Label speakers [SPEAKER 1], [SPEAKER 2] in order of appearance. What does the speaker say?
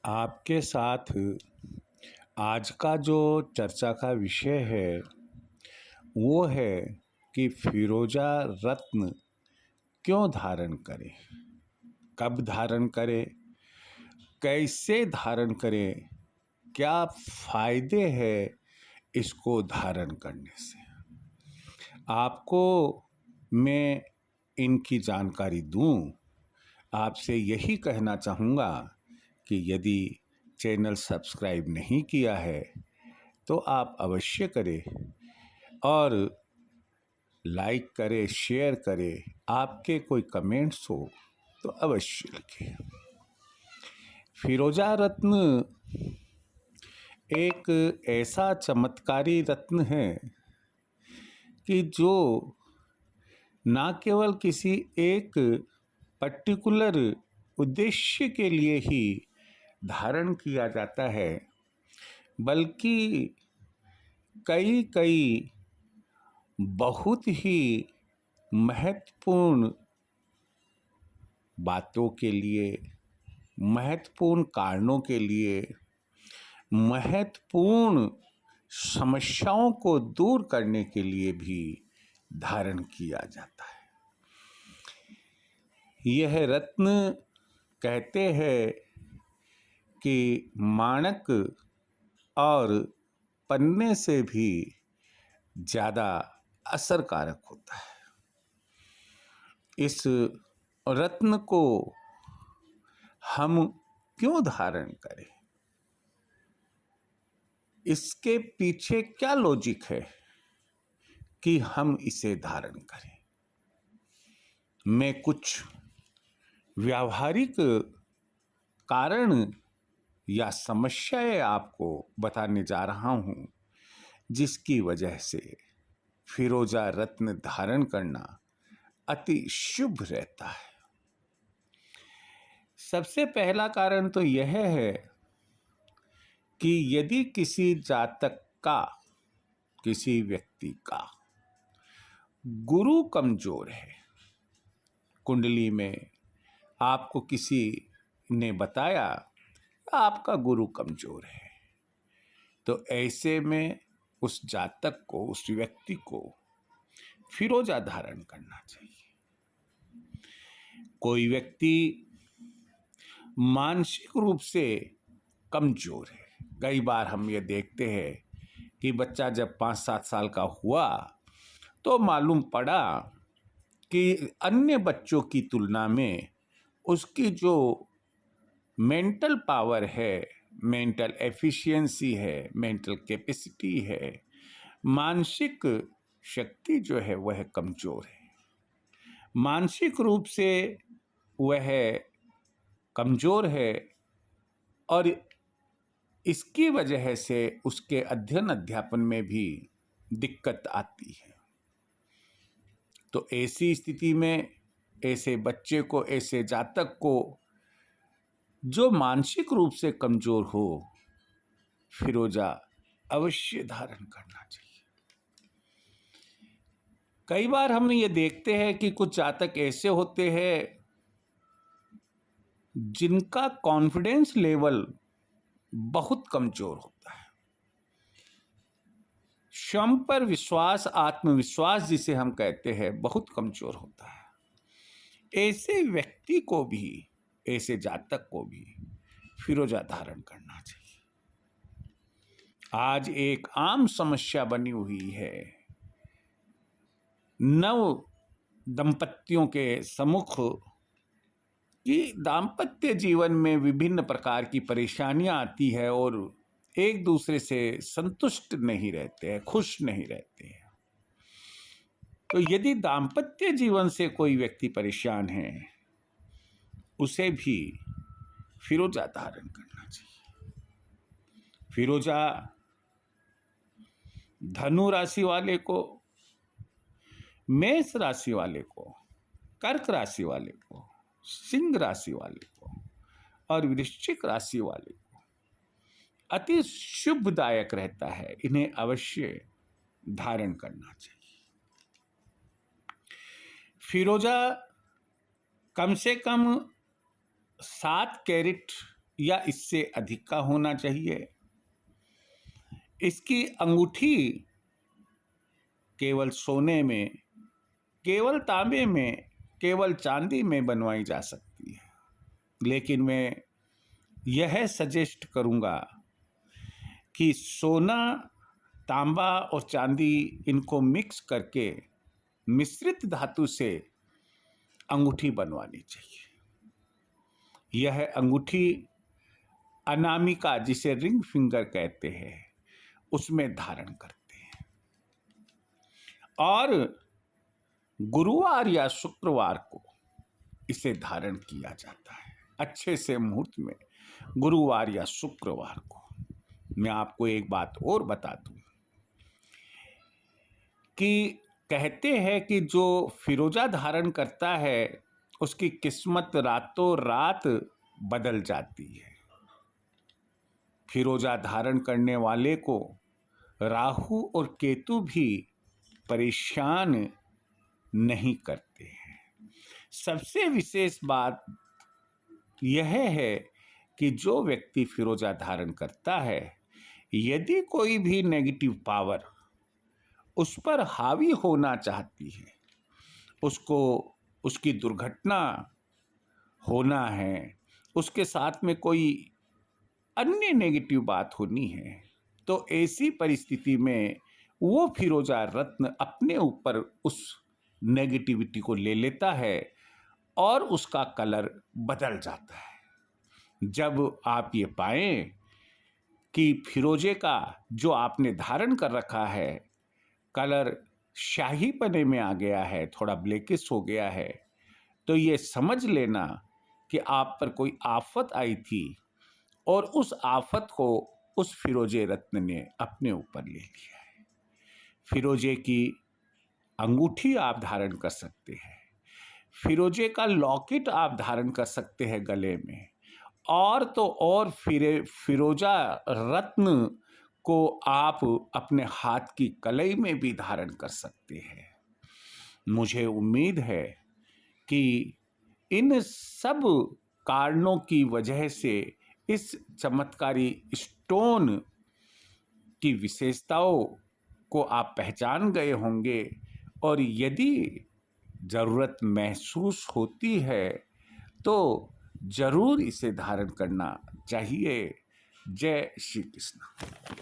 [SPEAKER 1] आपके साथ आज का जो चर्चा का विषय है वो है कि फिरोजा रत्न क्यों धारण करें, कब धारण करें, कैसे धारण करें, क्या फायदे हैं इसको धारण करने से। आपको मैं इनकी जानकारी दूं। आपसे यही कहना चाहूँगा कि यदि चैनल सब्सक्राइब नहीं किया है तो आप अवश्य करें और लाइक करें, शेयर करें। आपके कोई कमेंट्स हो तो अवश्य लिखें। फिरोजा रत्न एक ऐसा चमत्कारी रत्न है कि जो ना केवल किसी एक पर्टिकुलर उद्देश्य के लिए ही धारण किया जाता है, बल्कि कई कई बहुत ही महत्वपूर्ण बातों के लिए, महत्वपूर्ण कारणों के लिए, महत्वपूर्ण समस्याओं को दूर करने के लिए भी धारण किया जाता है। यह रत्न कहते हैं कि माणक और पन्ने से भी ज़्यादा असरकारक होता है। इस रत्न को हम क्यों धारण करें, इसके पीछे क्या लॉजिक है कि हम इसे धारण करें। मैं कुछ व्यावहारिक कारण या समस्याएं आपको बताने जा रहा हूं, जिसकी वजह से फिरोजा रत्न धारण करना अति शुभ रहता है। सबसे पहला कारण तो यह है कि यदि किसी जातक का, किसी व्यक्ति का गुरु कमजोर है, कुंडली में आपको किसी ने बताया आपका गुरु कमजोर है, तो ऐसे में उस जातक को, उस व्यक्ति को फिरोजा धारण करना चाहिए। कोई व्यक्ति मानसिक रूप से कमजोर है, कई बार हम ये देखते हैं कि बच्चा जब 5-7 साल का हुआ तो मालूम पड़ा कि अन्य बच्चों की तुलना में उसकी जो मेंटल पावर है, मेंटल एफिशिएंसी है, मेंटल कैपेसिटी है, मानसिक शक्ति जो है वह कमजोर है। मानसिक रूप से वह कमजोर है और इसकी वजह से उसके अध्ययन अध्यापन में भी दिक्कत आती है। तो ऐसी स्थिति में ऐसे बच्चे को, ऐसे जातक को जो मानसिक रूप से कमजोर हो, फिरोजा अवश्य धारण करना चाहिए। कई बार हम ये देखते हैं कि कुछ जातक ऐसे होते हैं जिनका कॉन्फिडेंस लेवल बहुत कमजोर होता है। स्वयं पर विश्वास, आत्मविश्वास जिसे हम कहते हैं, बहुत कमजोर होता है। ऐसे व्यक्ति को भी, ऐसे जातक को भी फिरोजा धारण करना चाहिए। आज एक आम समस्या बनी हुई है, नव दंपतियों के सम्मुख, कि दाम्पत्य जीवन में विभिन्न प्रकार की परेशानियां आती है और एक दूसरे से संतुष्ट नहीं रहते हैं, खुश नहीं रहते हैं। तो यदि दाम्पत्य जीवन से कोई व्यक्ति परेशान है, उसे भी फिरोजा धारण करना चाहिए। फिरोजा धनु राशि वाले को, मेष राशि वाले को, कर्क राशि वाले को, सिंह राशि वाले को और वृश्चिक राशि वाले को अति शुभदायक रहता है। इन्हें अवश्य धारण करना चाहिए। फिरोजा कम से कम 7 कैरेट या इससे अधिक का होना चाहिए। इसकी अंगूठी केवल सोने में, केवल तांबे में, केवल चांदी में बनवाई जा सकती है, लेकिन मैं यह सजेस्ट करूंगा कि सोना, तांबा और चांदी इनको मिक्स करके मिश्रित धातु से अंगूठी बनवानी चाहिए। यह अंगूठी अनामिका, जिसे रिंग फिंगर कहते हैं, उसमें धारण करते हैं और गुरुवार या शुक्रवार को इसे धारण किया जाता है, अच्छे से मुहूर्त में, गुरुवार या शुक्रवार को। मैं आपको एक बात और बता दूं कि कहते हैं कि जो फिरोजा धारण करता है उसकी किस्मत रातों रात बदल जाती है। फिरोजा धारण करने वाले को राहु और केतु भी परेशान नहीं करते हैं। सबसे विशेष बात यह है कि जो व्यक्ति फिरोजा धारण करता है, यदि कोई भी नेगेटिव पावर उस पर हावी होना चाहती है, उसको उसकी दुर्घटना होना है, उसके साथ में कोई अन्य नेगेटिव बात होनी है, तो ऐसी परिस्थिति में वो फिरोजा रत्न अपने ऊपर उस नेगेटिविटी को ले लेता है और उसका कलर बदल जाता है। जब आप ये पाएं कि फिरोजे का जो आपने धारण कर रखा है कलर शाही पने में आ गया है, थोड़ा ब्लैकिश हो गया है, तो ये समझ लेना कि आप पर कोई आफत आई थी और उस आफत को उस फिरोजे रत्न ने अपने ऊपर ले लिया है। फिरोजे की अंगूठी आप धारण कर सकते हैं, फिरोजे का लॉकेट आप धारण कर सकते हैं गले में, और तो और फिरोजा रत्न को आप अपने हाथ की कलाई में भी धारण कर सकते हैं। मुझे उम्मीद है कि इन सब कारणों की वजह से इस चमत्कारी स्टोन की विशेषताओं को आप पहचान गए होंगे, और यदि ज़रूरत महसूस होती है तो ज़रूर इसे धारण करना चाहिए। जय श्री कृष्ण।